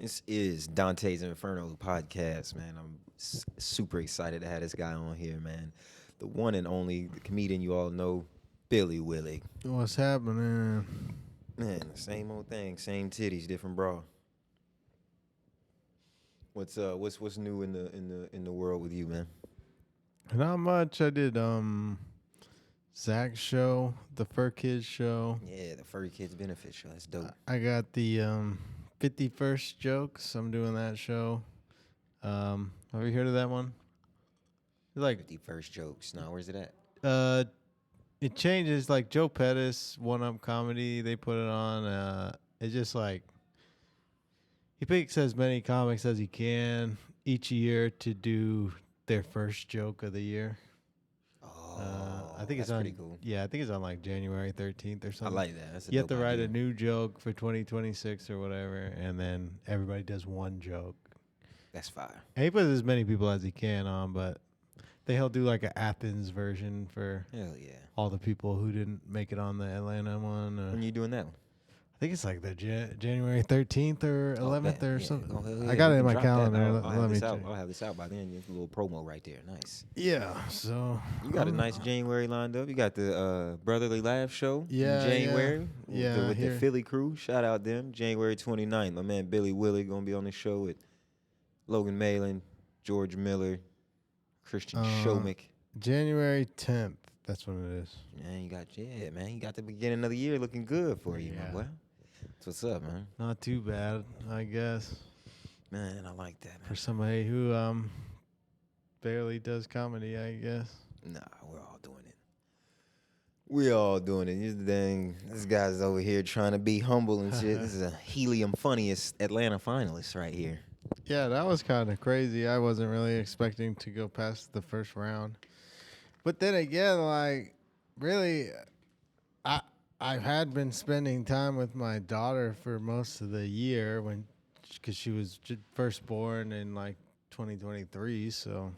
This is Dante's Inferno podcast, man. I'm super excited to have this guy on here, man. The one and only the comedian you all know, Billy Willig. What's happening? Man, same old thing, same titties, different bra. What's new in the world with you, man? Not much. I did Zach's show, the Fur Kids show. Yeah, the Furry Kids Benefit Show. That's dope. I got the 51st jokes. I'm doing that show. Have you heard of that one? It's like 51st jokes. Now, where's it at? it changes. Like Joe Pettis, One Up Comedy, they put it on. It's just like he picks as many comics as he can each year to do their first joke of the year. I think that's it's on. pretty cool. Yeah, I think it's on like January 13th or I something. like that. That's a You have to dope write idea. a new joke for 2026 or whatever, and then everybody does one joke. That's fire. And he puts as many people as he can on, but he'll do like an Athens version for Hell yeah. all the people who didn't make it on the Atlanta one. When you doing that one? I think it's like the January 13th or 11th or Yeah. something. Oh, hell yeah. I got We it in can my drop that. calendar. I'll Let have me this out. check. I'll have this out by then. Just a little promo right there. Nice. Yeah, so You got a nice January lined up. You got the Brotherly Laugh show Yeah, in January yeah. with the Here. Philly crew. Shout out them. January 29th. My man Billy Willig going to be on the show with Logan Malin, George Miller, Christian Shomick. January 10th. That's what it is. Man, you got the beginning of the year looking good for you, Yeah. my boy. That's what's up, man. Not too bad, I guess, Man, I like that, for man. somebody who barely does comedy, I guess. Nah, we're all doing it. We all doing it. Here's the thing. This guy's over here trying to be humble and shit. This is a Helium Funniest Atlanta finalist right here. Yeah, that was kind of crazy. I wasn't really expecting to go past the first round. But then again, like, really, I had been spending time with my daughter for most of the year because she was first born in like 2023. So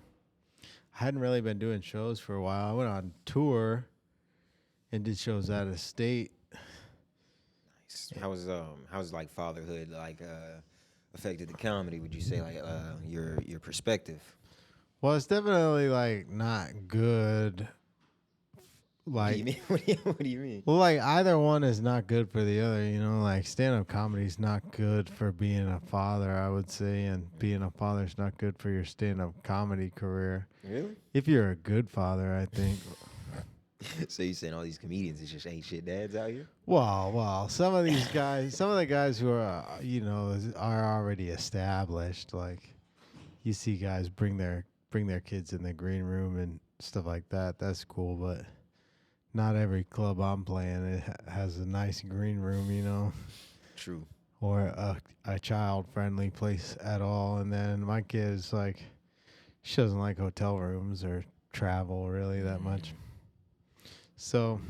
I hadn't really been doing shows for a while. I went on tour and did shows out of state. Nice. How's like fatherhood affected the comedy? Would you say like your perspective? Well, it's definitely like not good. What do you Like, mean? What do you mean? well, like either one is not good for the other, you know, like stand-up comedy is not good for being a father, I would say, and being a father is not good for your stand-up comedy career. Really? If you're a good father, I think. So you saying all these comedians is just ain't shit dads out here? Well, some of these guys, some of the guys who are, are already established, like you see guys bring their kids in the green room and stuff like that. That's cool, but not every club I'm playing has a nice green room, you know, True. or a child-friendly place at all. And then my kid is like, she doesn't like hotel rooms or travel really that much. So,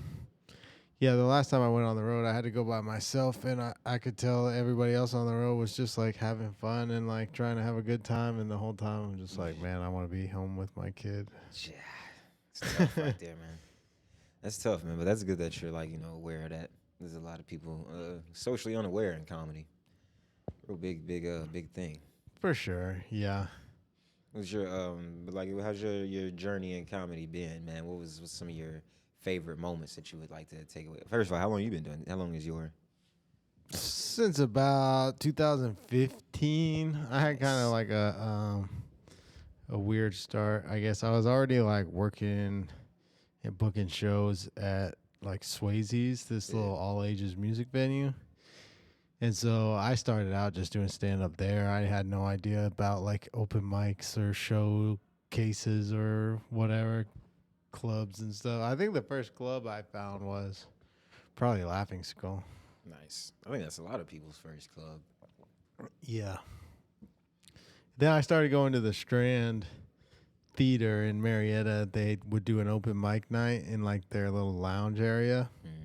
yeah, the last time I went on the road, I had to go by myself, and I could tell everybody else on the road was just like having fun and like trying to have a good time. And the whole time I'm just like, man, I want to be home with my kid. Yeah, it's tough right there, man. That's tough, man. But that's good that you're like aware of that. There's a lot of people socially unaware in comedy. Real big thing. For sure, yeah. What's your how's your journey in comedy been, man? What's some of your favorite moments that you would like to take away? First of all, how long you been doing it? How long is your Since about 2015, I had kind of like a weird start. I guess I was already like working and booking shows at like Swayze's, this little all ages music venue. And so I started out just doing stand up there. I had no idea about like open mics or showcases or whatever, clubs and stuff. I think the first club I found was probably Laughing Skull. Nice? I think that's a lot of people's first club. Yeah. Then I started going to the Strand Theater in Marietta. They would do an open mic night in like their little lounge area. Mm-hmm.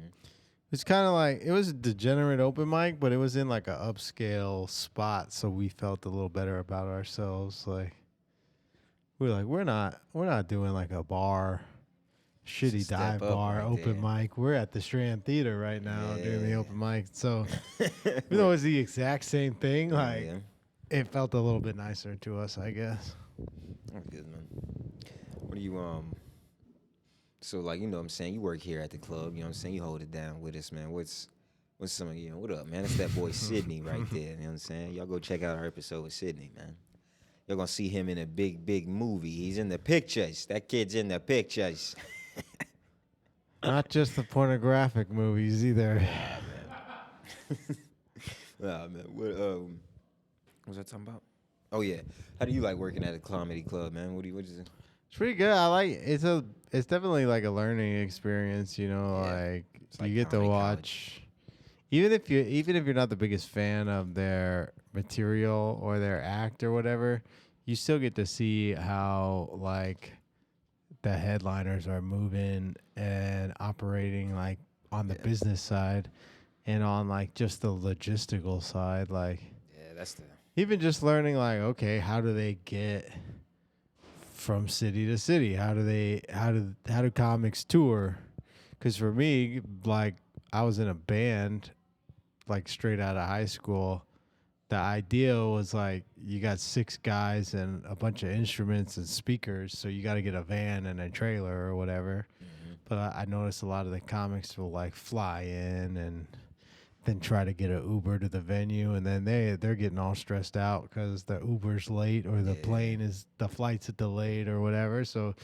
It's kind of like, it was a degenerate open mic, but it was in like a upscale spot, so we felt a little better about ourselves. Like we were like, we're not doing like a bar, shitty Step dive up bar right open there. mic. We're at the Strand Theater right now doing the Yeah. open mic. So even though it's the exact same thing, like Yeah. it felt a little bit nicer to us, I guess. That's good, man. What do you So like, you know what I'm saying, you work here at the club, you know what I'm saying, you hold it down with us, man. What's some of you know, what up, man? It's that boy Sydney right there, you know what I'm saying? Y'all go check out our episode with Sydney, man. You're gonna see him in a big, big movie. He's in the pictures. That kid's in the pictures. Not just the pornographic movies either. Nah, man. What was I talking about? Oh yeah. How do you like working at a comedy club, man? What is it? It's pretty good. I like it's definitely like a learning experience, you know, Yeah. like It's like you get to comedy watch even if you're not the biggest fan of their material or their act or whatever, you still get to see how like the headliners are moving and operating like on the Yeah. business side and on like just the logistical side, like Yeah, that's the even just learning like okay, how do they get from city to city? How do comics tour? Because for me, like I was in a band, like straight out of high school. The idea was like you got 6 guys and a bunch of instruments and speakers, so you got to get a van and a trailer or whatever. But I noticed a lot of the comics will like fly in and then try to get an Uber to the venue, and then they're getting all stressed out because the Uber's late or the flight's delayed or whatever. So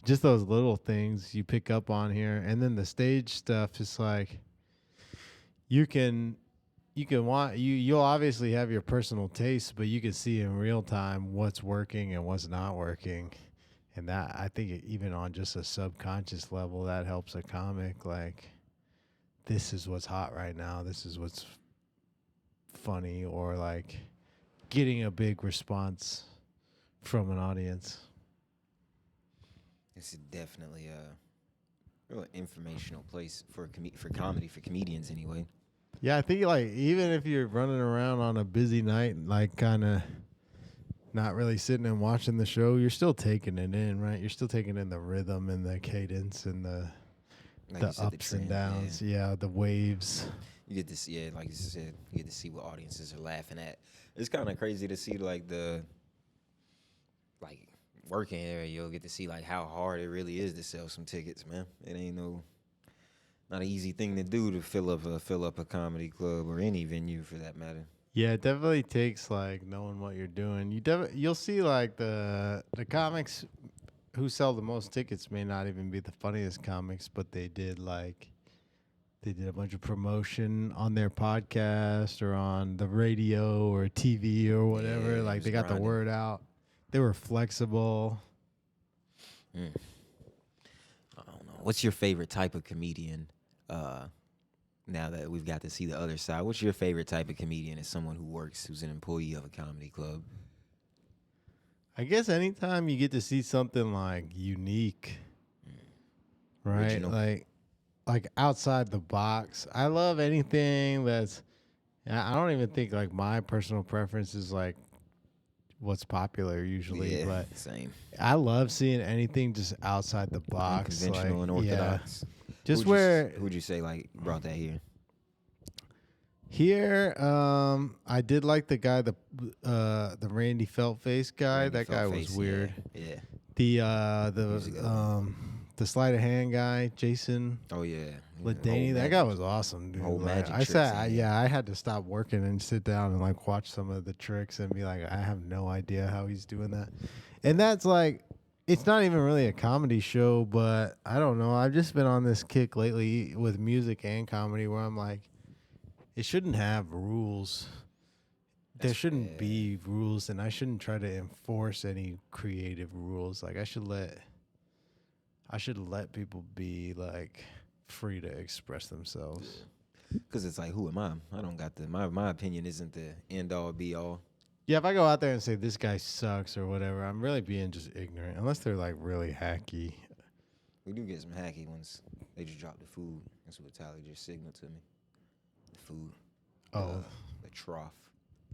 just those little things you pick up on here, and then the stage stuff is like you'll obviously have your personal taste, but you can see in real time what's working and what's not working. And that I think even on just a subconscious level that helps a comic like this is what's hot right now. This is what's funny or like getting a big response from an audience. It's definitely a real informational place for for comedy for comedians anyway. Yeah, I think like even if you're running around on a busy night, like kind of not really sitting and watching the show, you're still taking it in, right? You're still taking in the rhythm and the cadence and the Like you the said, the ups and trend, downs. yeah. Yeah, the waves. You get to see, yeah, like you said, you get to see what audiences are laughing at. It's kind of crazy to see like the like working area. You'll get to see like how hard it really is to sell some tickets, man. It ain't not an easy thing to do to fill up a comedy club or any venue for that matter. Yeah, it definitely takes like knowing what you're doing. You'll see like the comics who sell the most tickets may not even be the funniest comics, but they did a bunch of promotion on their podcast or on the radio or TV or whatever. Yeah, Like just they got the grinding. word out. They were flexible. Mm. I don't know. What's your favorite type of comedian? Now that we've got to see the other side, what's your favorite type of comedian? As someone who's an employee of a comedy club. I guess anytime you get to see something like unique, right? Original. Like outside the box. I love anything that's I don't even think like my personal preference is like what's popular usually, Yeah, but same. I love seeing anything just outside the box. Unconventional like, and yeah. orthodox. Just where Who'd you say like brought that here? here, I did like the guy, the Randy Feltface guy. Randy That guy was Feltface, weird. Yeah. The He's a good one. the sleight of hand guy, Jason Oh yeah. Ladany. That guy was awesome, dude. Whole Like, magic I tricks said, in there. I had to stop working and sit down and like watch some of the tricks and be like, I have no idea how he's doing that. And that's like, it's not even really a comedy show, but I don't know. I've just been on this kick lately with music and comedy where I'm like, it shouldn't have rules. There shouldn't fair. be rules, and I shouldn't try to enforce any creative rules. Like I should let people be like free to express themselves. Because it's like, who am I? I don't got my opinion isn't the end all be all. Yeah, if I go out there and say this guy sucks or whatever, I'm really being just ignorant. Unless they're like really hacky. We do get some hacky ones. They just drop the food. That's what Tyler just signaled to me. The food. Oh, The trough.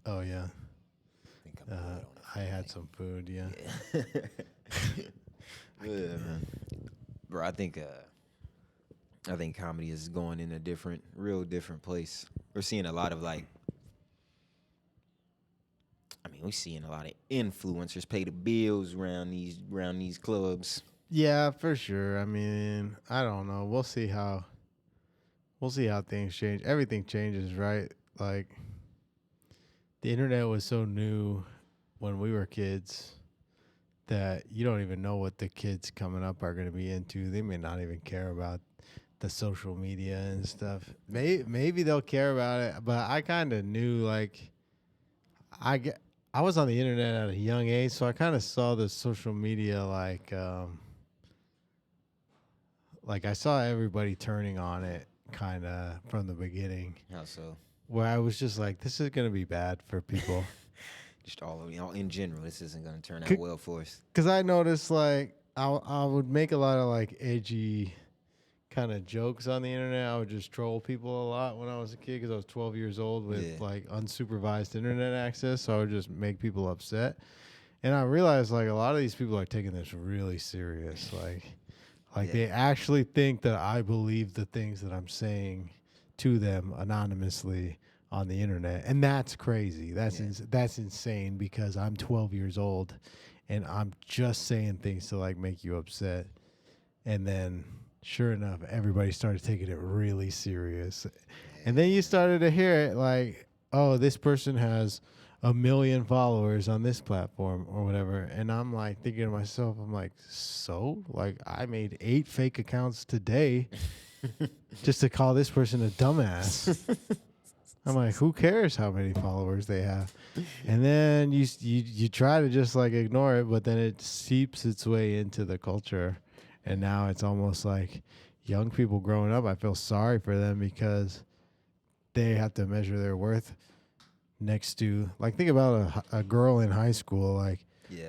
oh yeah. I think I'm good on it. I had some food. Yeah. Yeah. Yeah, man. Bro, I think comedy is going in a real different place. We're seeing a lot of like, mean, we're seeing a lot of influencers pay the bills around these clubs. Yeah, for sure. I mean, I don't know. We'll see how things change. Everything changes, right? Like the internet was so new when we were kids that you don't even know what the kids coming up are going to be into. They may not even care about the social media and stuff. Maybe they'll care about it, but I kind of knew like I get, I was on the internet at a young age, so I kind of saw the social media like I saw everybody turning on it kind of from the beginning. How so? Where I was just like, this is gonna be bad for people. Just all in general, this isn't gonna turn out well for us. Because I noticed like I would make a lot of like edgy kind of jokes on the internet. I would just troll people a lot when I was a kid because I was 12 years old with like unsupervised internet access. So I would just make people upset. And I realized like a lot of these people are taking this really serious. Like they actually think that I believe the things that I'm saying to them anonymously on the internet. And that's crazy. That's insane because I'm 12 years old and I'm just saying things to like make you upset. And then sure enough, everybody started taking it really serious. And then you started to hear it like, oh, this person has 1 million followers on this platform or whatever. And I'm like thinking to myself, I'm like, so? Like I made 8 fake accounts today just to call this person a dumbass. I'm like, who cares how many followers they have? And then you try to just like ignore it, but then it seeps its way into the culture. And now it's almost like young people growing up, I feel sorry for them because they have to measure their worth next to, like, think about a girl in high school. Like,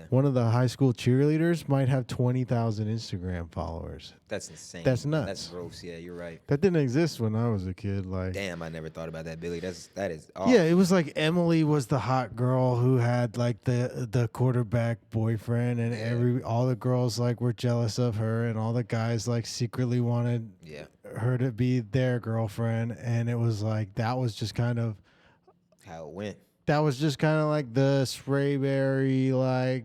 one of the high school cheerleaders might have 20,000 Instagram followers. That's insane. That's nuts. That's gross. Yeah, you're right. That didn't exist when I was a kid. Like, damn, I never thought about that, Billy. That is awful. Yeah, it was like Emily was the hot girl who had like the quarterback boyfriend, and all the girls like were jealous of her, and all the guys like secretly wanted her to be their girlfriend, and it was like that was just kind of how it went. That was just kind of like the Sprayberry like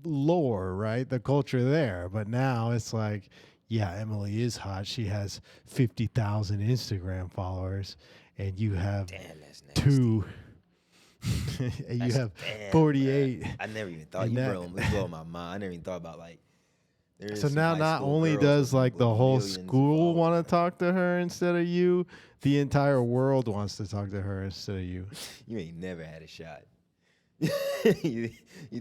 lore, right? The culture there. But now it's like, yeah, Emily is hot. She has 50,000 Instagram followers, and you have 2. And you have 48. Bro. I never even thought you blow my mind. I never even thought about like. So now not only does like the whole school want to talk to her instead of you, the entire world wants to talk to her instead of you. You ain't never had a shot. you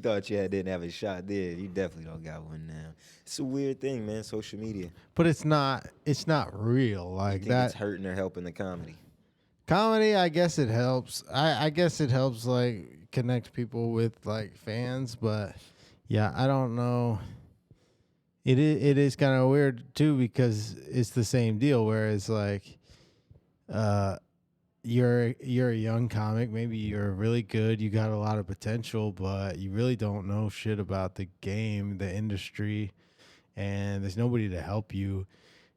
thought you didn't have a shot there. You definitely don't got one now. It's a weird thing, man, social media. But it's not real. Like that. It's hurting or helping the comedy. Comedy, I guess it helps. I guess it helps like connect people with like fans, but yeah, I don't know. It is kind of weird too because it's the same deal. Whereas like, you're a young comic, maybe you're really good, you got a lot of potential, but you really don't know shit about the game, the industry, and there's nobody to help you.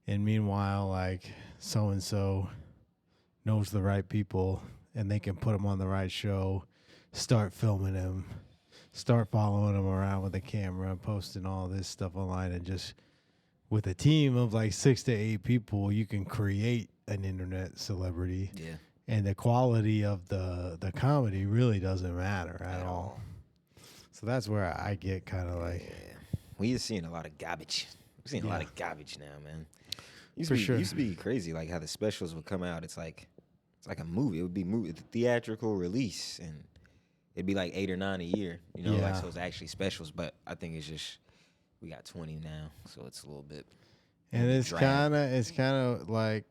And meanwhile, like so and so knows the right people, and they can put them on the right show, start filming them. Start following them around with a camera, posting all this stuff online, and just with a team of like 6 to 8 people, you can create an internet celebrity. Yeah. And the quality of the comedy really doesn't matter at all. So that's where I get kind of like. Yeah. We're seeing a lot of garbage. We're seeing a lot of garbage now, man. It used to be crazy, like how the specials would come out. It's like a movie. It would be theatrical release, and it'd be like 8 or 9 a year, you know, like so it's actually specials. But I think it's just we got 20 now, so it's a little bit. And it's kind of like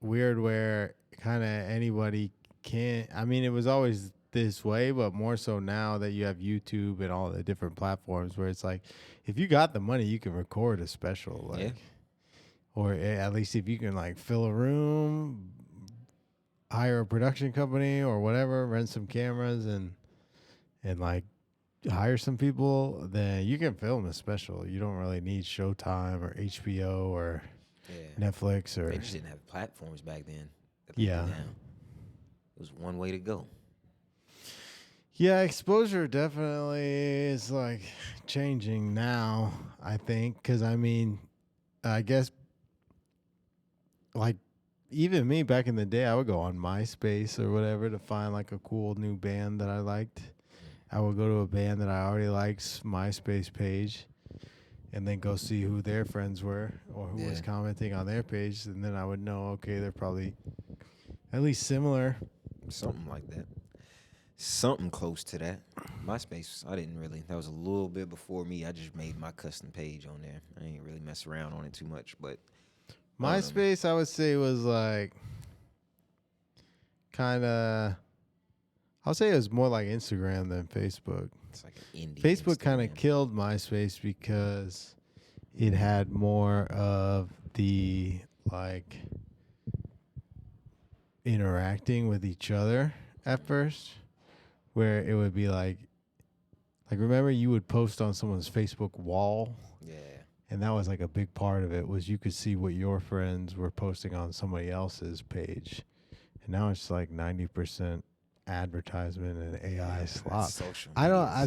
weird where kind of anybody can. I mean, it was always this way, but more so now that you have YouTube and all the different platforms where it's like, if you got the money, you can record a special, like, or at least if you can like fill a room, hire a production company or whatever, rent some cameras and like hire some people, then you can film a special. You don't really need Showtime or HBO or Netflix or. They just didn't have platforms back then. Yeah. Now. It was one way to go. Yeah, exposure definitely is like changing now, I think. Because, I mean, I guess like even me back in the day, I would go on MySpace or whatever to find like a cool new band that I liked. I would go to a band that I already like's MySpace page and then go see who their friends were or who was commenting on their page. And then I would know, okay, they're probably at least similar. Something like that. Something close to that. MySpace, I didn't really. That was a little bit before me. I just made my custom page on there. I ain't really mess around on it too much, but MySpace, I would say, was like kind of. I'll say it was more like Instagram than Facebook. It's like an indie. Facebook kind of killed MySpace because it had more of the like interacting with each other at first, where it would be like remember you would post on someone's Facebook wall. Yeah. And that was like a big part of it was you could see what your friends were posting on somebody else's page. And now it's like 90% advertisement and AI slop.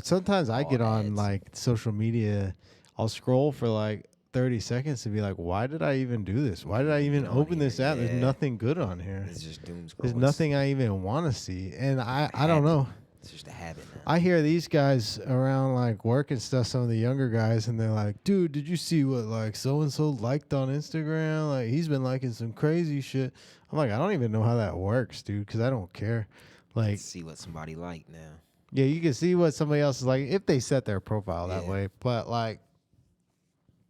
Sometimes I get on like social media. I'll scroll for like 30 seconds to be like, why did I even do this? Why did I even open this app? There's nothing good on here. It's just doom scrolling. There's nothing I even want to see. And I don't know. It's just a habit now. I hear these guys around like work and stuff, some of the younger guys, and they're like, dude, did you see what like so-and-so liked on Instagram? Like he's been liking some crazy shit. I'm like, I don't even know how that works, dude, because I don't care. Like, let's see what somebody liked now. Yeah, you can see what somebody else is like if they set their profile that way. But like,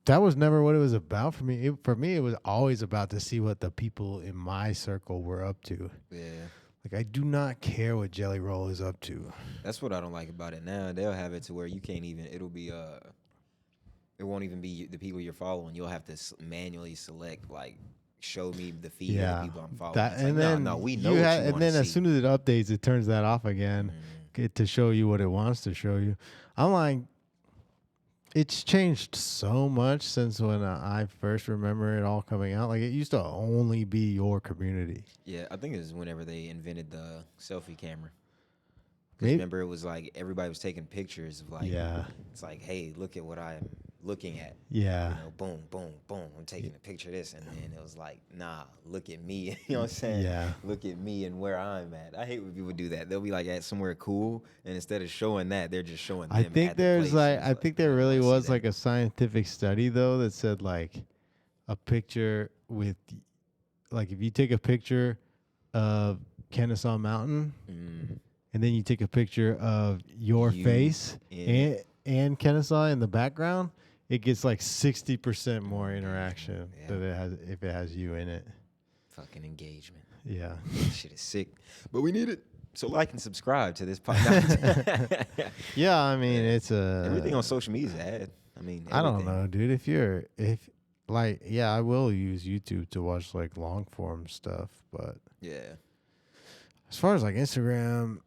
that was never what it was about for me. For me, it was always about to see what the people in my circle were up to. Yeah. Like, I do not care what Jelly Roll is up to. That's what I don't like about it now. They'll have it to where you can't even, it'll be, it won't even be the people you're following. You'll have to manually select, like, show me the feed of the people I'm following. And then, no, we know what you and then as soon as it updates, it turns that off again to show you what it wants to show you. I'm like, it's changed so much since when I first remember it all coming out. Like, it used to only be your community. Yeah, I think it was whenever they invented the selfie camera. Maybe. Remember, it was like everybody was taking pictures of like, it's like, hey, look at what I'm looking at. Yeah. You know, boom, boom, boom. I'm taking a picture of this. And then it was like, nah, look at me. You know what I'm saying? Yeah. Look at me and where I'm at. I hate when people do that. They'll be like at somewhere cool. And instead of showing that, they're just showing them. I think there's like, I think there really was like a scientific study though that said like a picture with, like if you take a picture of Kennesaw Mountain, and then you take a picture of your face and Kennesaw in the background, it gets like 60% more interaction than it has if it has you in it. Fucking engagement. Yeah. Shit is sick. But we need it. So like and subscribe to this podcast. Yeah, I mean it's everything on social media is ad. I mean, I don't know, dude. I will use YouTube to watch like long form stuff, but as far as like Instagram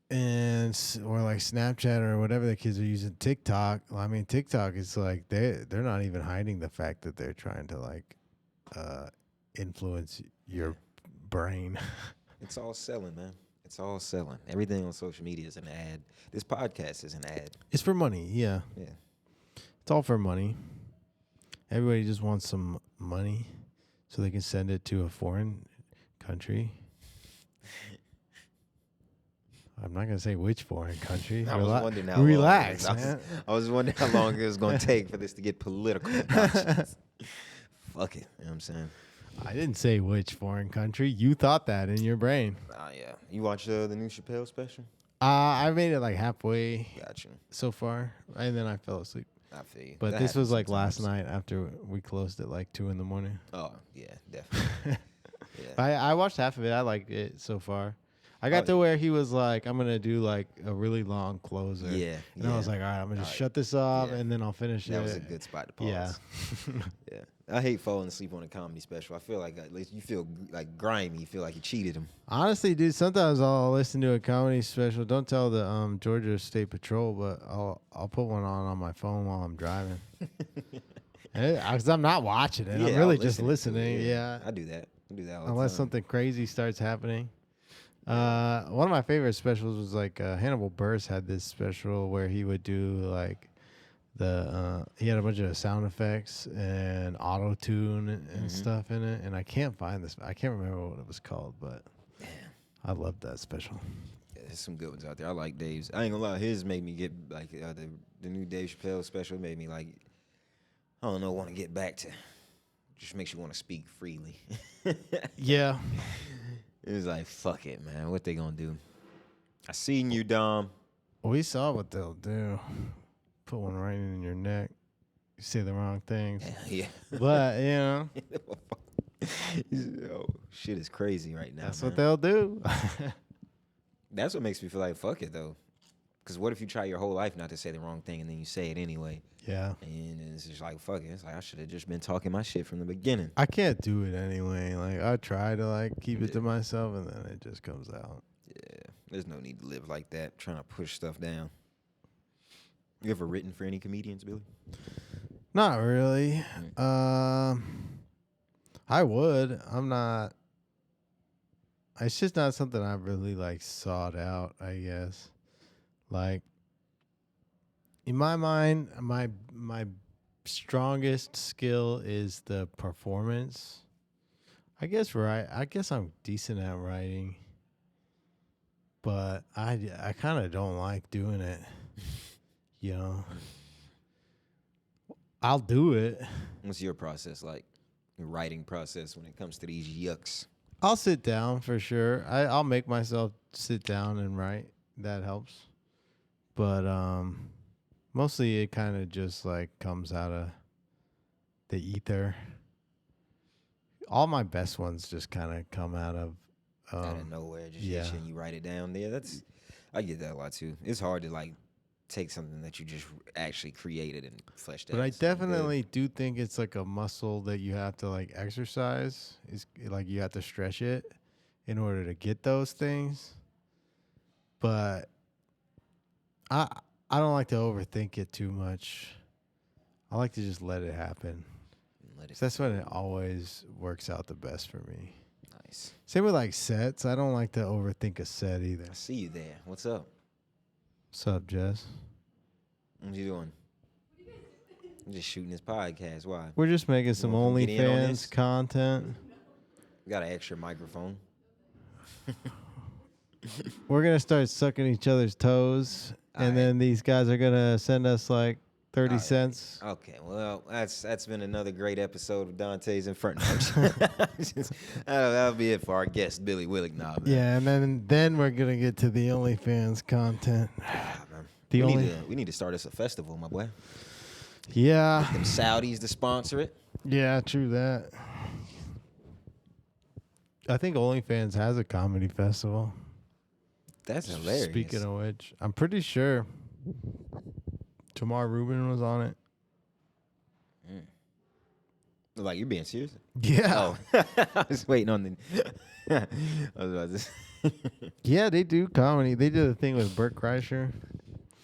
or like Snapchat or whatever the kids are using, TikTok. I mean, TikTok is like they're not even hiding the fact that they're trying to like influence your brain. It's all selling, man. It's all selling. Everything on social media is an ad. This podcast is an ad. It's for money, yeah. Yeah. It's all for money. Everybody just wants some money so they can send it to a foreign country. I'm not gonna say which foreign country. I was wondering how relax, long man. I was wondering how long it was gonna take for this to get political. Fuck it. You know what I'm saying? I didn't say which foreign country. You thought that in your brain. Yeah. You watched the new Chappelle special? I made it like halfway. Gotcha. So far, and then I fell asleep. I feel you. But this was like last night after we closed at like 2 a.m. Oh yeah, definitely. I watched half of it. I liked it so far. I got to where he was like, I'm going to do like a really long closer. Yeah. And I was like, all right, I'm going to just shut this off and then I'll finish it. That was a good spot to pause. Yeah. Yeah. I hate falling asleep on a comedy special. I feel like at least you feel like grimy. You feel like you cheated him. Honestly, dude, sometimes I'll listen to a comedy special. Don't tell the Georgia State Patrol, but I'll put one on my phone while I'm driving. Because I'm not watching it. I'm really just listening. Yeah. I do that. Unless something crazy starts happening. One of my favorite specials was like Hannibal Buress had this special where he would do like he had a bunch of sound effects and auto tune and stuff in it, and I can't find this. I can't remember what it was called, but I loved that special. Yeah, there's some good ones out there. I like Dave's. I ain't gonna lie, his made me get like the new Dave Chappelle special made me like, I don't know, want to get back to. Just makes you want to speak freely. Yeah. It was like, fuck it, man. What they gonna do? I seen you, Dom. We saw what they'll do. Put one right in your neck. You say the wrong things. Yeah. But, you know. Oh, shit is crazy right now. That's what they'll do. That's what makes me feel like, fuck it, though. Because what if you try your whole life not to say the wrong thing and then you say it anyway? Yeah. And it's just like, fuck it. It's like, I should have just been talking my shit from the beginning. I can't do it anyway. Like, I try to, like, keep it to myself, and then it just comes out. Yeah. There's no need to live like that, trying to push stuff down. You ever written for any comedians, Billy? Not really. I would. I'm not. It's just not something I really like sought out, I guess. Like in my mind, my strongest skill is the performance. I guess I'm decent at writing, but I kind of don't like doing it. You know. I'll do it. What's your process like? Your writing process when it comes to these yucks? I'll sit down for sure. I'll make myself sit down and write. That helps. But mostly it kind of just like comes out of the ether. All my best ones just kind of come out of nowhere. Just hit you and you write it down. Yeah, I get that a lot too. It's hard to like take something that you just actually created and fleshed out. But I definitely do think it's like a muscle that you have to like exercise. It's like you have to stretch it in order to get those things. But I don't like to overthink it too much. I like to just let it happen. That's when it always works out the best for me. Nice. Same with like sets. I don't like to overthink a set either. I see you there. What's up? What's up, Jess? What you doing? I'm just shooting this podcast. Why? We're just making some OnlyFans content. We got an extra microphone. We're going to start sucking each other's toes, and then these guys are going to send us like 30 cents. Okay, well, that's been another great episode of Dante's Inferno. That'll be it for our guest, Billy Willig. Yeah, and then we're going to get to the OnlyFans content. We need to start us a festival, my boy. Yeah. Get them Saudis to sponsor it. Yeah, true that. I think OnlyFans has a comedy festival. That's hilarious. Speaking of which, I'm pretty sure Tamar Rubin was on it. Like, you're being serious? Yeah. Oh. I was waiting on the... I was about to Yeah, they do comedy. They did a thing with Bert Kreischer.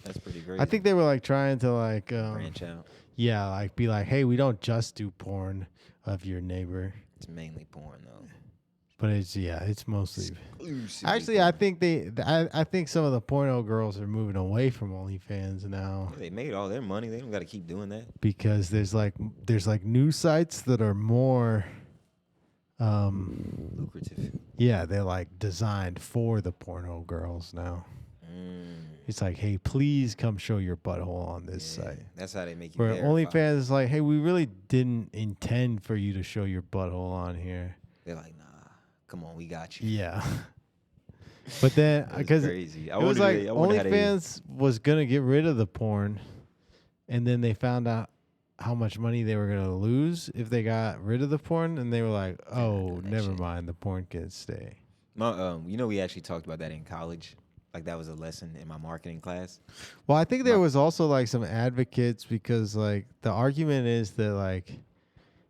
That's pretty great. I think they were like trying to like... branch out. Yeah, like be like, hey, we don't just do porn of your neighbor. It's mainly porn, though. But it's mostly... Exclusively Actually, I think I think some of the porno girls are moving away from OnlyFans now. Yeah, they made all their money. They don't got to keep doing that. Because there's like news sites that are more lucrative. Yeah, they're like designed for the porno girls now. It's like, hey, please come show your butthole on this site. That's how they make you. Where OnlyFans is like, hey, we really didn't intend for you to show your butthole on here. They're like, nah, come on, we got you. Yeah. But then, because crazy. It was like OnlyFans was going to get rid of the porn, and then they found out how much money they were going to lose if they got rid of the porn, and they were like, oh, never mind, the porn can stay. We actually talked about that in college. Like, that was a lesson in my marketing class. Well, I think there was also, like, some advocates because, like, the argument is that, like,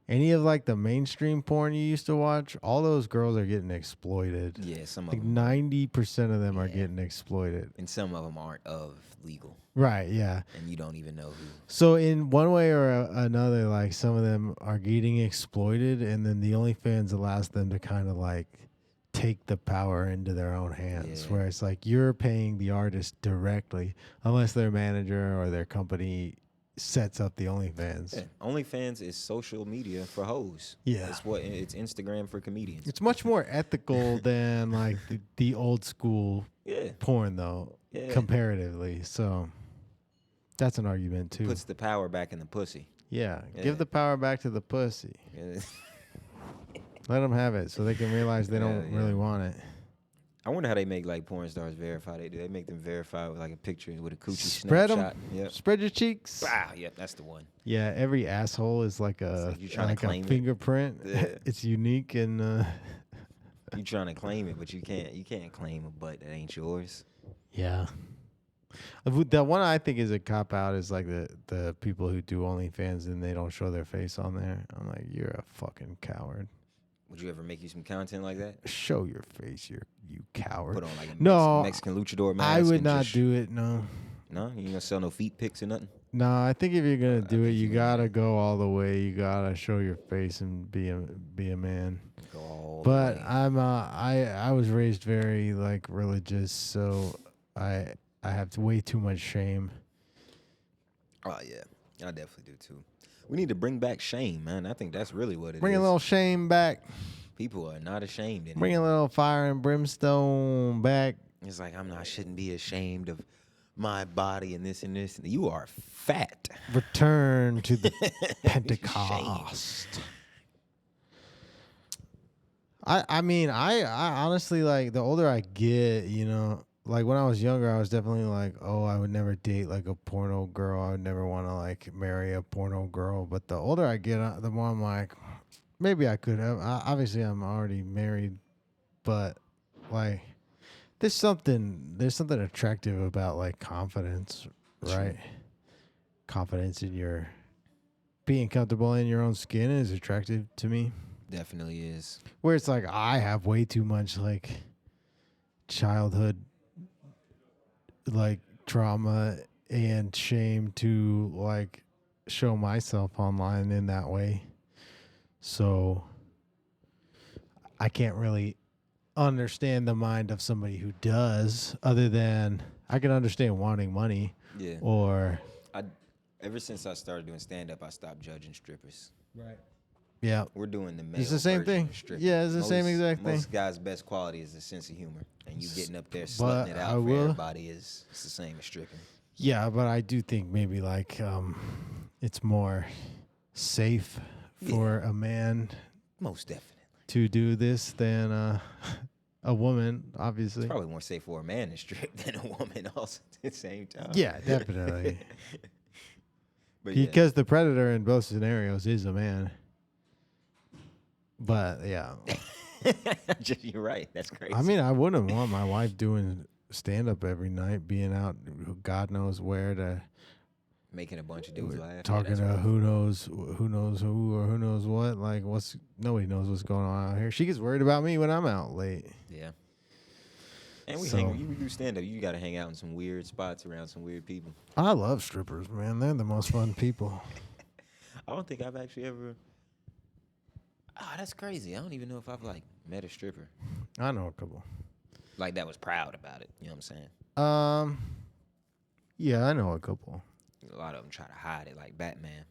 any of, like, the mainstream porn you used to watch, all those girls are getting exploited. Yeah, some like of them. 90% of them are getting exploited. And some of them aren't legal. Right, yeah. And you don't even know who. So in one way or another, like, some of them are getting exploited, and then the OnlyFans allows them to kind of, like, take the power into their own hands, Yeah. where it's like you're paying the artist directly, unless their manager or their company sets up the OnlyFans. Yeah. OnlyFans is social media for hoes. Yeah. It's Instagram for comedians. It's much more ethical than like the old school Yeah. porn, though, Yeah. comparatively. So that's an argument too. Puts the power back in the pussy. Yeah, Yeah. give the power back to the pussy. Yeah. Let them have it so they can realize they don't Yeah. really want it. I wonder how they make like porn stars verify. They make them verify with like a picture with a coochie Spread snapshot. them. Yep. Spread your cheeks. Wow. Yep. That's the one. Yeah, every asshole is like a like you trying to like a claim it. fingerprint. Yeah. It's unique and You trying to claim it, but you can't. You can't claim a butt that ain't yours. yeah. The one I think is a cop out is like the people who do OnlyFans and they don't show their face on there. I'm like, you're a fucking coward. Would you ever make you some content like that? Show your face, you coward. Put on like a No, Mexican luchador mask. I would and not just- do it. No. No, you ain't gonna sell no feet pics or nothing. No, I think if you're gonna do it, think you you gotta go all the way. You gotta show your face and be a man. Go all the But way. I was raised very like religious, so I have way too much shame. Oh yeah, I definitely do too. We need to bring back shame, man. I think that's really what it is. Bring a little shame back. People are not ashamed anymore. Bring a little fire and brimstone back. It's like I shouldn't be ashamed of my body and this and this. You are fat. Return to the Shame. Pentecost. I mean, I honestly, like, the older I get, you know, like when I was younger, I was definitely like, oh, I would never date like a porno girl. I would never want to like marry a porno girl. But the older I get, the more I'm like, maybe I could have. Obviously, I'm already married, but like, there's something attractive about like confidence, right? Confidence in your being comfortable in your own skin is attractive to me. Definitely is. Where it's like I have way too much like childhood like trauma and shame to like show myself online in that way. So I can't really understand the mind of somebody who does, other than I can understand wanting money. Yeah. Or Ever since I started doing stand up, I stopped judging strippers. right. Yeah. We're doing the male It's the same version thing. of stripping. Yeah, it's the same exact thing. Most guys' best quality is a sense of humor, and you getting up there But slutting it I out for will- everybody it's the same as stripping. Yeah, but I do think maybe like it's more safe for a man Most definitely. to do this than a woman, obviously. It's probably more safe for a man to strip than a woman also at the same time. Yeah, definitely. But yeah. Because the predator in both scenarios is a man. But yeah, You're right. That's crazy. I mean, I wouldn't want my wife doing stand up every night, being out God knows where to making a bunch of dudes laugh. Yeah, talking that's to rough. who knows who or who knows what. Like nobody knows what's going on out here. She gets worried about me when I'm out late. Yeah. And we So- do stand up. You got to hang out in some weird spots around some weird people. I love strippers, man. They're the most fun people. I don't think I've actually ever. Oh, that's crazy. I don't even know if I've like met a stripper I know a couple. like that was proud about it. You know what I'm saying? Yeah, I know a couple. A lot of them try to hide it, like Batman.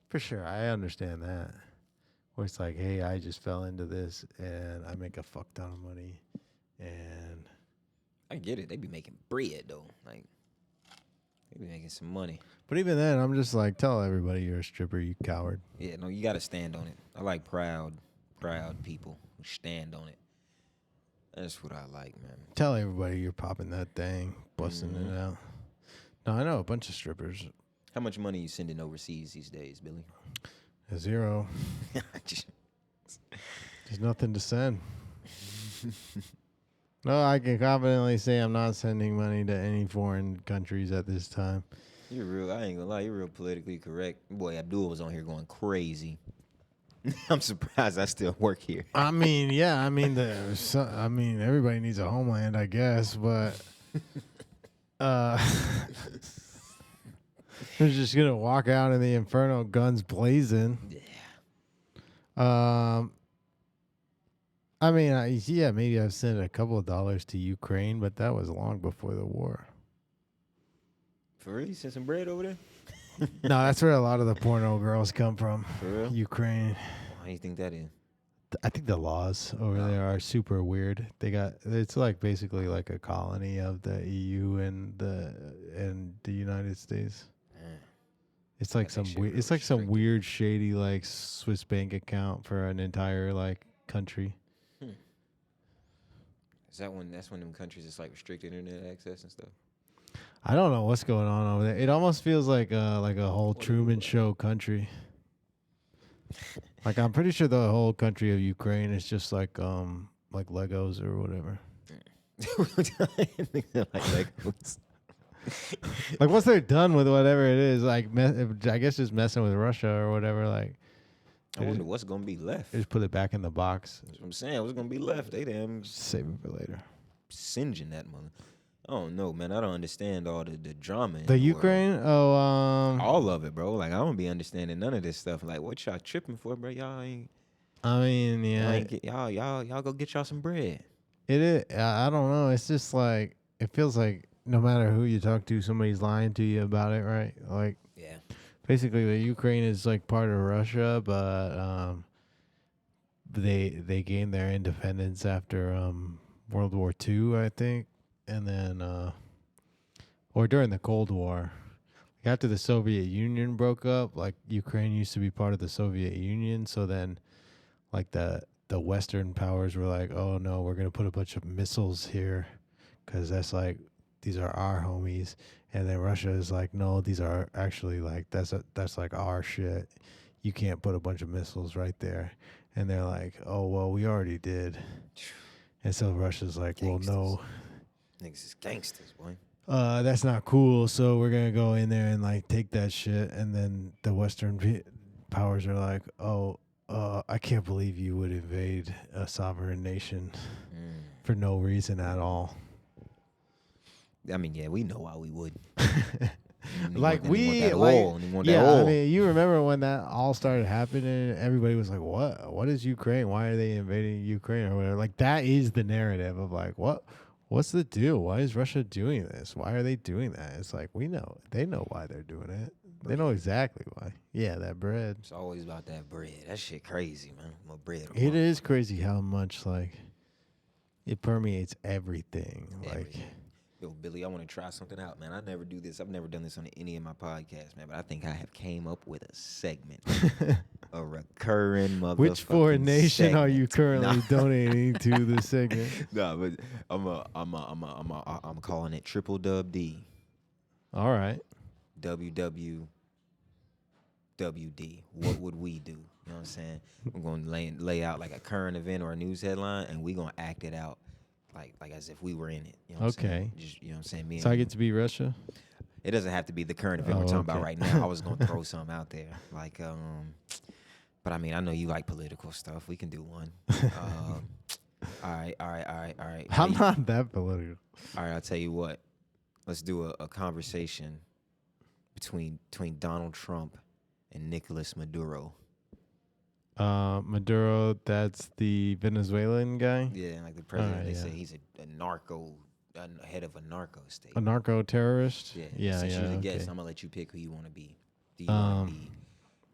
For sure, I understand that. Where it's like, hey, I just fell into this and I make a fuck ton of money, and I get it. They be making bread though. Like they be making some money. but even then, I'm just like, tell everybody you're a stripper, you coward. Yeah, no, you got to stand on it. I like proud people who stand on it. That's what I like, man. Tell everybody you're popping that thing, busting it out. No, I know a bunch of strippers. How much money you sending overseas these days, Billy? A zero. Just- There's nothing to send. No, I can confidently say I'm not sending money to any foreign countries at this time. You're real. I ain't gonna lie. You're real politically correct. Boy, Abdul was on here going crazy. I'm surprised I still work here. I mean, yeah, I mean, everybody needs a homeland, I guess, but they're just gonna walk out in the Inferno, guns blazing. Yeah. I mean, yeah, maybe I've sent a couple of dollars to Ukraine, but that was long before the war. For real? You sent some bread over there? No, that's where a lot of the porno girls come from. For real? Ukraine. Why do you think that is? I think the laws over there are super weird. It's like basically like a colony of the EU and the United States. Man, It's like that some shit weird. real It's like some restricted. weird shady like Swiss bank account for an entire like country. Is that's when them countries it's like restricted internet access and stuff? I don't know what's going on over there. It almost feels like a whole What do you Truman like? Show country. Like I'm pretty sure the whole country of Ukraine is just like Legos or whatever. like Legos. Like once they're done with whatever it is, like I guess just messing with Russia or whatever, like I wonder what's gonna be left. they just put it back in the box. That's what I'm saying. What's gonna be left? They damn Save it for later. singeing that mother. I don't know, man. I don't understand all the drama. In The world. Ukraine? All of it, bro. Like I don't be understanding none of this stuff. Like what y'all tripping for, bro? Y'all ain't. I mean, Y'all, yeah, ain't get, y'all go get y'all some bread. it is. I don't know. It's just like it feels like no matter who you talk to, somebody's lying to you about it, right? Like Yeah. basically, the Ukraine is like part of Russia, but they gained their independence after World War II, I think, and then or during the Cold War. After the Soviet Union broke up, like Ukraine used to be part of the Soviet Union, so then like the Western powers were like, "Oh no, we're gonna put a bunch of missiles here, because that's like these are our homies," and then Russia is like, "No, these are actually like that's like our shit. You can't put a bunch of missiles right there," and they're like, "Oh well, we already did," and so Russia's like, "Well, no." Niggas is gangsters, boy. That's not cool. So we're gonna go in there and like take that shit, and then the Western powers are like, "Oh, I can't believe you would invade a sovereign nation for no reason at all." I mean, yeah, we know why we would. Like want we, that like, oil, and they want that yeah. I oil. mean, you remember when that all started happening? Everybody was like, "What? What is Ukraine? Why are they invading Ukraine or whatever?" Like that is the narrative of like, what? What's the deal? Why is Russia doing this? Why are they doing that? It's like we know. They know why they're doing it. They know exactly why. Yeah, that bread. It's always about that bread. That shit crazy, man. My bread. It is crazy how much like it permeates everything. Like Everything. Yo, Billy, I want to try something out, man. I never do this. I've never done this on any of my podcasts, man. But I think I have came up with a segment, a recurring motherfucking which foreign nation are you segment. currently donating to this segment? Nah, but I'm calling it Triple Dub D. All right. WWWD. What would we do? You know what I'm saying? We're going to lay out like a current event or a news headline, and we're going to act it out like as if we were in it. You know what I'm saying? Just, you know what I'm saying? Me So and I you. get to be Russia? It doesn't have to be the current event we're talking about okay. right now. I was going to throw something out there. Like, but I mean, I know you like political stuff. We can do one. All right. I'm not that political. All right, I'll tell you what. Let's do a conversation between Donald Trump and Nicolas Maduro. Maduro, that's the Venezuelan guy? Yeah, like the president. Alright, They yeah. say he's a head of a narco state. A narco terrorist? Yeah. Since you're the okay. guest, I'm gonna let you pick who you want to be. Do you want to be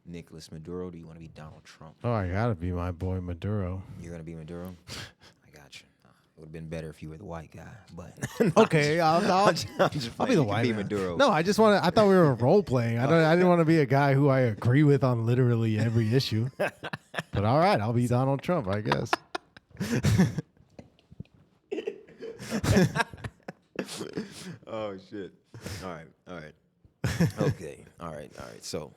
Nicolas Maduro? Or do you want to be Donald Trump? Oh, I gotta be my boy Maduro. You're gonna be Maduro. I got you. It would have been better if you were the white guy, but Okay, I'll I'm just be playing. the You can white be man. Maduro. No, I just want to. I thought we were role playing. I didn't want to be a guy who I agree with on literally every issue. But all right, I'll be Donald Trump, I guess. Oh shit! All right. Okay. All right. So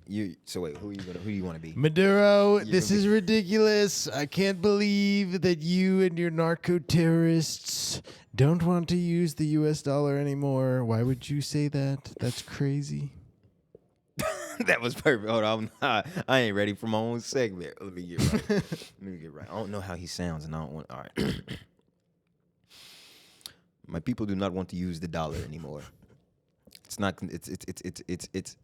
wait, who you want to be? Maduro, You this can is ridiculous. I can't believe that you and your narco terrorists don't want to use the U.S. dollar anymore. Why would you say that? That's crazy. That was perfect. Hold on, I ain't ready for my own segment. Let me get right. I don't know how he sounds, and I don't want. All right. My people do not want to use the dollar anymore. It's not. It's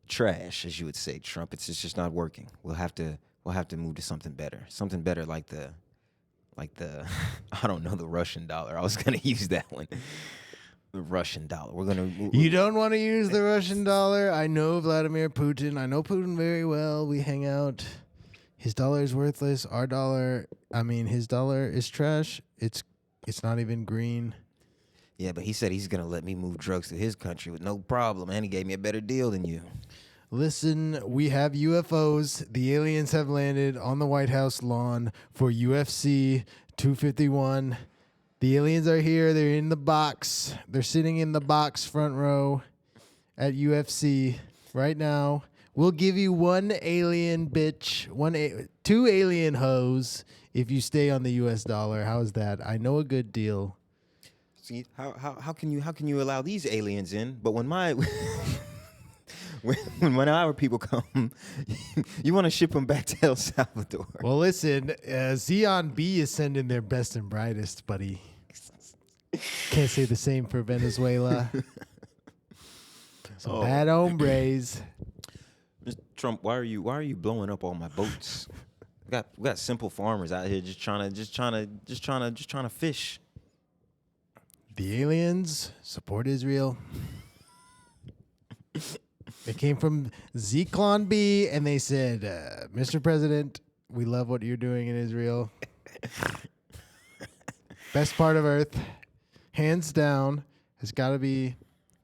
trash, as you would say, Trump. It's just not working. We'll have to move to something better. Something better like the like the I don't know, the Russian dollar. I was gonna use that one. The Russian dollar. We're gonna. You don't want to use the Russian dollar. I know Vladimir Putin. I know Putin very well. We hang out. His dollar is worthless. Our dollar, I mean, his dollar is trash. It's not even green. Yeah, but he said he's gonna let me move drugs to his country with no problem, and he gave me a better deal than you. Listen, we have UFOs. The aliens have landed on the White House lawn for UFC 251. The aliens are here. They're in the box. They're sitting in the box front row at UFC right now. We'll give you one alien bitch, two alien hoes if you stay on the US dollar. How's that? I know a good deal. See, how can you allow these aliens in? But when my when our people come, you want to ship them back to El Salvador. Well, listen, Xeon B is sending their best and brightest, buddy. Can't say the same for Venezuela. Some bad hombres. Mr. Trump, why are you blowing up all my boats? We got simple farmers out here just trying to fish. The aliens support Israel. They came from Zyklon B, and they said, Mr. President, we love what you're doing in Israel. Best part of Earth, hands down, has got to be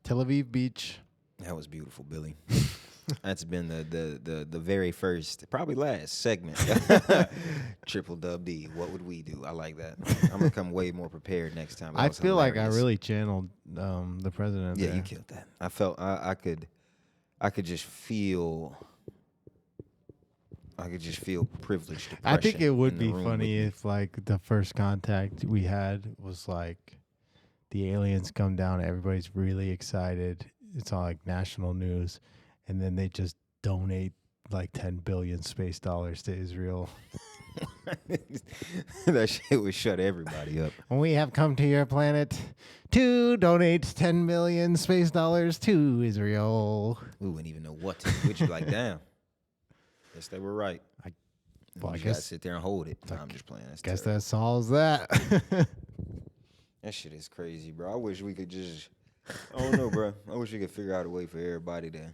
Tel Aviv Beach. That was beautiful, Billy. That's been the very first, probably last segment. Triple Dub D. What would we do? I like that. I'm gonna come way more prepared next time. I feel like I really channeled the president. Yeah, there. you killed that. I felt I could just feel. I could just feel privileged. I think it would be funny if like the first contact we had was like the aliens come down, everybody's really excited. It's all like national news, and then they just donate like 10 billion space dollars to Israel. That shit would shut everybody up. We have come to your planet to donate 10 million space dollars to Israel. We wouldn't even know what to do. We'd be like, damn. Guess they were right. I I guess gotta sit there and hold it. No, I'm just playing. That's guess terrible. that solves that. That shit is crazy, bro. I wish we could just. I don't know, bro. I wish we could figure out a way for everybody to.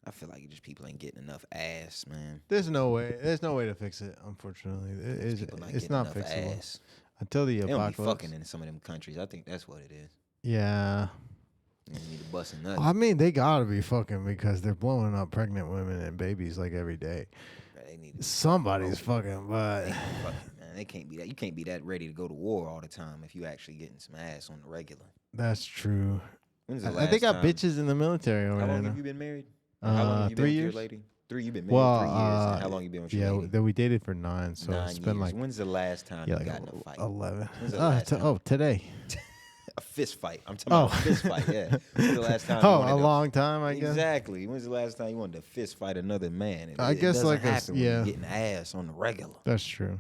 I feel like just people ain't getting enough ass, man. There's no way to fix it. Unfortunately, it's not fixable ass. until the They don't be apocalypse. fucking in some of them countries. I think that's what it is. Yeah. You need to bust a nut. I mean, they gotta be fucking because they're blowing up pregnant women and babies like every day. They need to Somebody's fucking, but they fucking, man. They can't be that. You can't be that ready to go to war all the time if you actually getting some ass on the regular. that's true. When's the I last think got time? bitches in the military over How there. long now. have you been married? How long have you been 3 with your years. lady? 3. You've been married Well, 3 years. And how long you been with your yeah, lady? then we dated for 9, so 9 it's been years. like When's the last time yeah, you like got in a fight? 11. When's the last time? Today. A fist fight. I'm talking about a fist fight. Yeah. When's the last time? you Oh, wanted a to- long time, I guess. Exactly. When's the last time you wanted to fist fight another man? I guess doesn't like a happen when yeah. you're getting ass on the regular. That's true.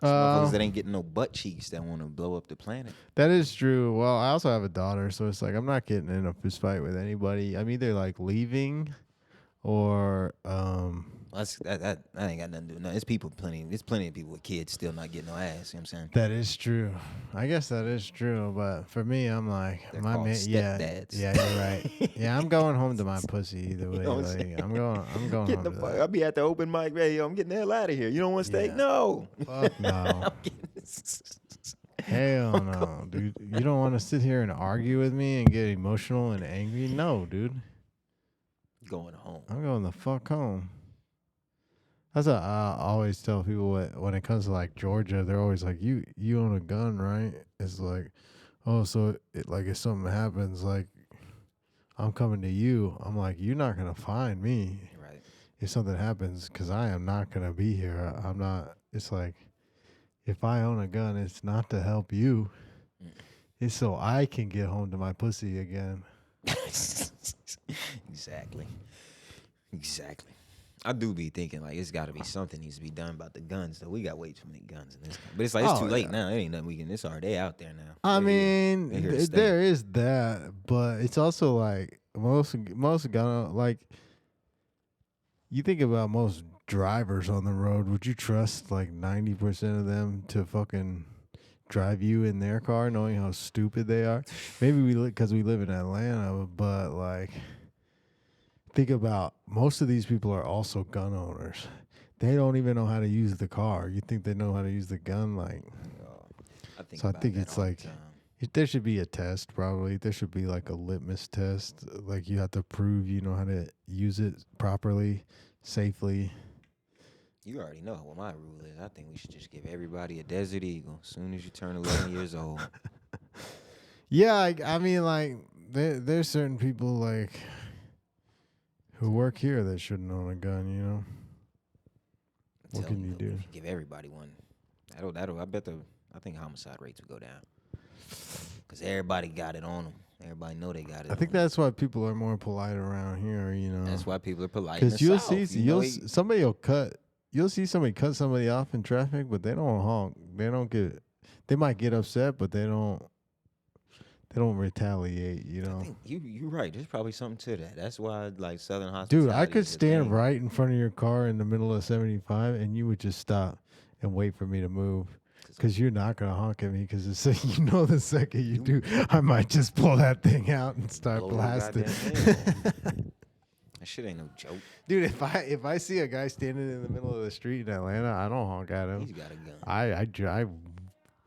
Some motherfuckers that ain't getting no butt cheeks that want to blow up the planet. That is true. Well, I also have a daughter, so it's like I'm not getting in a fist fight with anybody. I'm either like leaving or That ain't got nothing to do with nothing. There's plenty of people with kids still not getting no ass. You know what I'm saying? that is true. I guess that is true, but for me, I'm like They're my called man. Yeah, stepdads. yeah, you're right. Yeah, I'm going home to my pussy either way. know what I'm Like, saying? I'm going Get home the to fuck. that. I'll be at the open mic. Hey, yo, I'm getting the hell out of here. You don't want to stay? Yeah. No. Fuck no. Hell no, dude. You don't want to sit here and argue with me and get emotional and angry? No, dude. Going home. I'm going the fuck home. That's what I always tell people when it comes to like Georgia. They're always like, "You own a gun, right?" It's like, oh, so like if something happens, like I'm coming to you. I'm like, you're not gonna find me Right. if something happens, because I am not gonna be here. I'm not. It's like if I own a gun, it's not to help you. It's so I can get home to my pussy again. Exactly. I do be thinking like it's got to be something needs to be done about the guns. Though we got way too many guns in this country. But it's like it's too late now. It ain't nothing we can. It's already out there now. I They're here. mean, They're here to stay. there is that, but it's also like most gun like you think about most drivers on the road. Would you trust like 90% of them to fucking drive you in their car, knowing how stupid they are? Maybe because we live in Atlanta, but like, think about most of these people are also gun owners. They don't even know how to use the car. You think they know how to use the gun? Like, I think it's like there should be a test. Probably there should be like a litmus test. Like you have to prove you know how to use it properly, safely. You already know what my rule is. I think we should just give everybody a Desert Eagle as soon as you turn 11 years old. Yeah, I mean, like there's certain people like who work here that shouldn't own a gun. You know, what can you do? If you give everybody one, I think homicide rates would go down because everybody got it on them. Everybody know they got it. I think that's why people are more polite around here. You know, that's why people are polite. Because you'll see somebody cut somebody off in traffic, but they don't honk. They might get upset, but they don't retaliate, you know. I think you're right. There's probably something to that. That's why like Southern hospitality. Dude, I could stand right in front of your car in the middle of 75 and you would just stop and wait for me to move. Because you're not going to honk at me because you know the second you do, I might just pull that thing out and start blasting. That shit ain't no joke. Dude, if I see a guy standing in the middle of the street in Atlanta, I don't honk at him. He's got a gun. I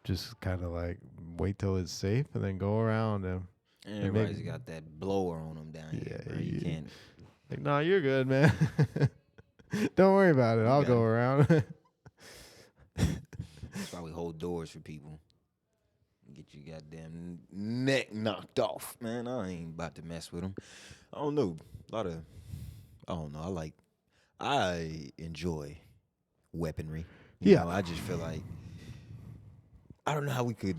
just kind of like wait till it's safe and then go around him. Everybody's got that blower on them down here, bro. You can't. Like, no, you're good, man. Don't worry about it. I'll go around. That's why we hold doors for people. Get your goddamn neck knocked off, man. I ain't about to mess with them. I don't know. I don't know. I enjoy weaponry. You know, I just feel like I don't know how we could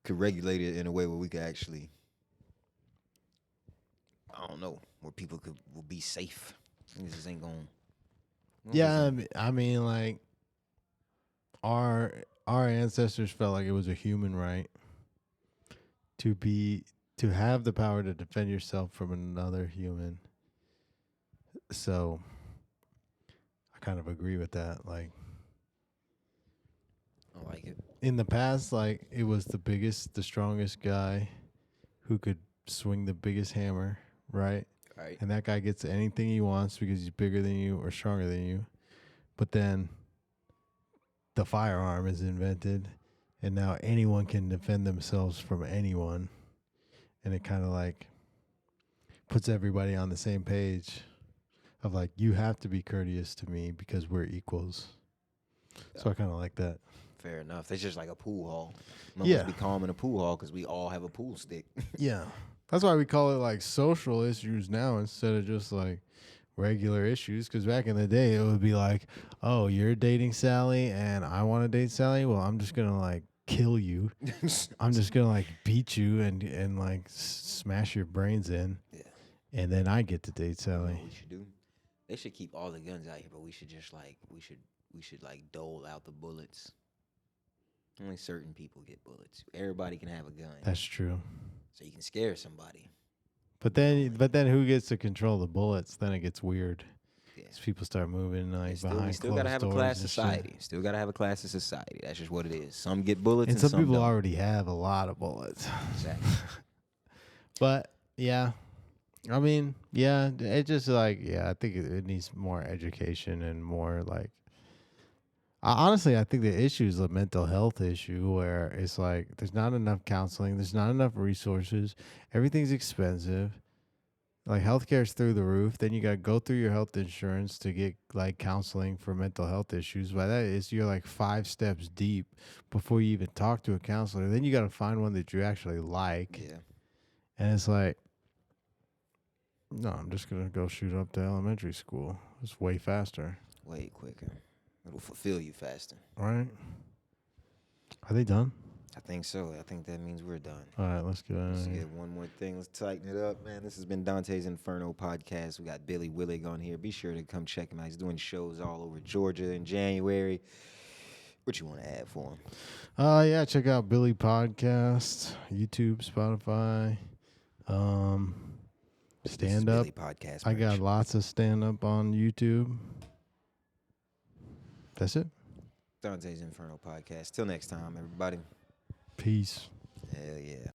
regulate it in a way where we could actually, I don't know, where people will be safe. This just ain't going. Yeah, I mean, like our ancestors felt like it was a human right to have the power to defend yourself from another human. So I kind of agree with that. Like, I like it. In the past, like it was the biggest, the strongest guy who could swing the biggest hammer, right? Right. And that guy gets anything he wants because he's bigger than you or stronger than you. But then the firearm is invented, and now anyone can defend themselves from anyone. And it kind of like puts everybody on the same page of like, you have to be courteous to me because we're equals. Yeah. So I kind of like that. Fair enough. It's just like a pool hall. Must be calm in a pool hall because we all have a pool stick. Yeah. That's why we call it like social issues now instead of just like regular issues. Because back in the day, it would be like, oh, you're dating Sally and I want to date Sally. Well, I'm just going to like kill you. I'm just going to like beat you and like smash your brains in. Yeah. And then I get to date Sally. You know what we should do? They should keep all the guns out here, but we should just like, we should like dole out the bullets. Only certain people get bullets. Everybody can have a gun. That's true. So you can scare somebody. But then who gets to control the bullets? Then it gets weird. Yeah. People start moving like behind we still gotta have a class society. Still gotta have a class of society. That's just what it is. Some get bullets, and some people don't. already have a lot of bullets. Exactly. But yeah, I mean, yeah, it just like I think it needs more education and more like. Honestly, I think the issue is a mental health issue where it's like there's not enough counseling, there's not enough resources, everything's expensive. Like healthcare is through the roof. Then you got to go through your health insurance to get like counseling for mental health issues. By that is you're like 5 steps deep before you even talk to a counselor. Then you got to find one that you actually like. Yeah. And it's like, no, I'm just going to go shoot up to elementary school. It's way faster. Way quicker. It'll fulfill you faster. Right. Are they done? I think so. I think that means we're done. All right, let's get out of here. Let's get one more thing. Let's tighten it up, man. This has been Dante's Inferno podcast. We got Billy Willig on here. Be sure to come check him out. He's doing shows all over Georgia in January. What you want to add for him? Yeah, check out Billy Podcast, YouTube, Spotify, stand up. Billy Podcast. I got lots of stand up on YouTube. That's it. Dante's Inferno podcast. Till next time, everybody. Peace. Hell yeah.